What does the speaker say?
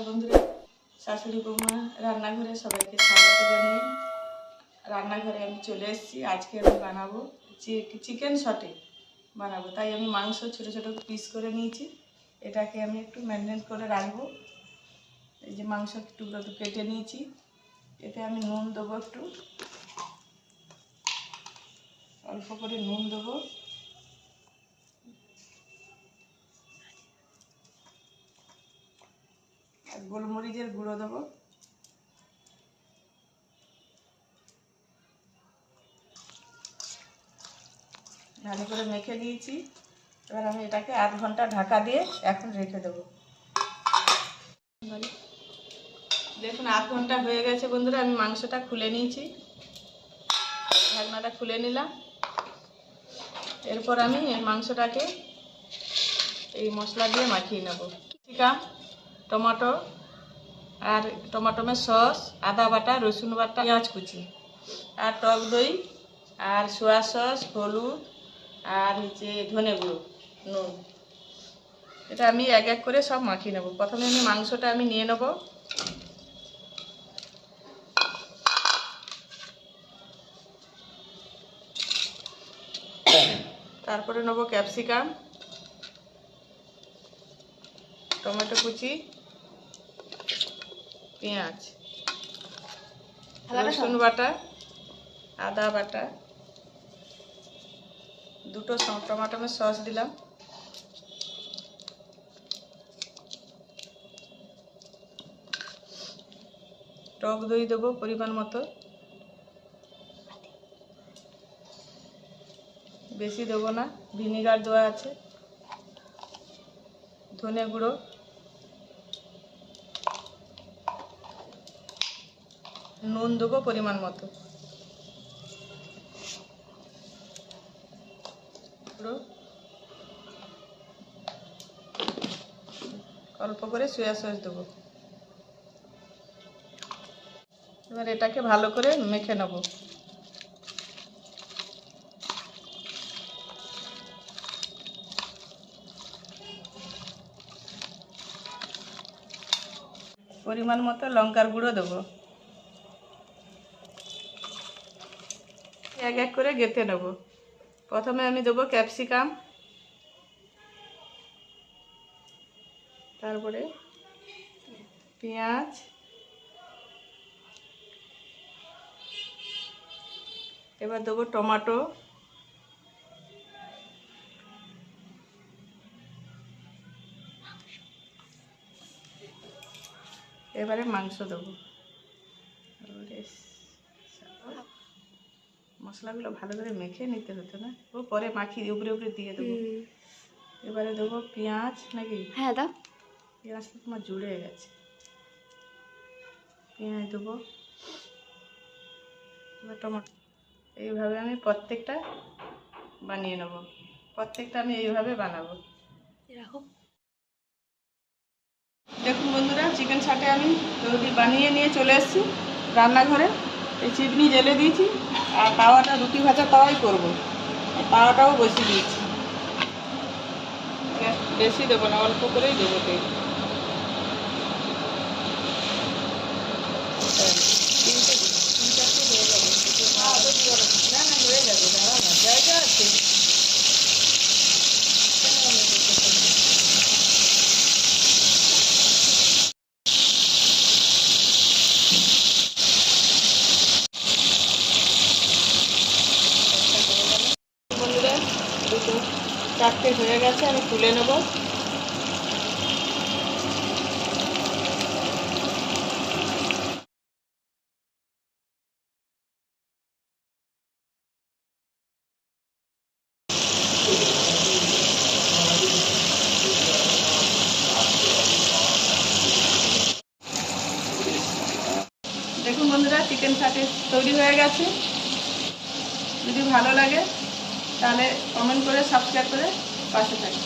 বন্ধুরা, শাশুড়ি বৌমা রান্নাঘরে সবাইকে স্বাগত জানিয়ে রান্নাঘরে আমি চলে এসেছি। আজকে আমি বানাবো চিকেন সটে বানাবো, তাই আমি মাংস ছোটো ছোটো পিস করে নিয়েছি। এটাকে আমি একটু ম্যারিনেট করে রাখবো। এই যে মাংস টুকরো কেটে নিয়েছি, এতে আমি নুন দেবো, একটু অল্প করে নুন দেবো, আর গোলমরিচের গুঁড়ো দেবো, ভালো করে মেখে নিয়েছি। এবার আমি এটাকে আধ ঘন্টা ঢাকা দিয়ে এখন রেখে দেবো। দেখুন আধ ঘন্টা হয়ে গেছে বন্ধুরা, আমি মাংসটা খুলে নিয়েছি, ঢাকনাটা খুলে নিলাম। এরপর আমি এই মাংসটাকে এই মশলা দিয়ে মাখিয়ে নেব। ক্যাপসিকাম, টমেটো আর টমেটোমের সস, আদা বাটা, রসুন বাটা, পেঁয়াজ কুচি আর টক দই আর সোয়া সস, হলুদ আর হচ্ছে ধনে গুঁড়ো, নুন। এটা আমি এক এক করে সব মাখিয়ে নেব। প্রথমে আমি মাংসটা নিয়ে নেব, তারপরে নেব ক্যাপসিকাম, টমেটো কুচি, পেঁয়াজ, রসুন বাটা, আদা বাটা, দুটো টমেটোমের সস দিলাম, টক দই দেবো পরিমাণ মতো, বেশি দেবো না, ভিনিগার দেওয়া আছে, ধনে গুঁড়ো, নুন দেবো পরিমাণ মতো, অল্প করে সয়া সস দেবো। এবার এটাকে ভালো করে মেখে নেব। পরিমাণ মতো লঙ্কার গুঁড়ো দেবো, এক এক করে গেঁথে নেব। প্রথমে আমি দেবো ক্যাপসিকাম, তারপরে পেঁয়াজ, এবার দেবো টমেটো, এবারে মাংস দেবো। মশলাগুলো ভালো করে মেখে নিতে হতো না, ও পরে মাখিয়ে উপরে উপরে দিয়ে দেবো। এবারে দেবো পেঁয়াজ, নাকি? হ্যাঁ দাও। পেঁয়াজটা তোমার জুড়ে গেছে। পেঁয়াজ দেবো, এবার টমেটো। এইভাবে আমি প্রত্যেকটা বানিয়ে নেব। প্রত্যেকটা আমি এইভাবে বানাবো। রাখো। দেখুন বন্ধুরা, চিকেন ছাটে আমি তৈরি বানিয়ে নিয়ে চলে এসেছি রান্নাঘরে। এই চিকনি জেলে দিয়েছি, আর তাওয়াটা রুটি ভাজা তাওয়াই করবো। তাওয়াটাও বসিয়ে দিয়েছি। বেশি দেবো না, অল্প করেই দেবো তেল। না না, হয়ে যাবে, দাঁড়াও না, জায়গা আছে। বন্ধুরা, দুটো চারটে হয়ে গেছে, আমি তুলে নেব। দেখুন বন্ধুরা, চিকেন ছাটে তৈরি হয়ে গেছে। যদি ভালো লাগে তাহলে কমেন্ট করে, সাবস্ক্রাইব করে পাশে থাকুন।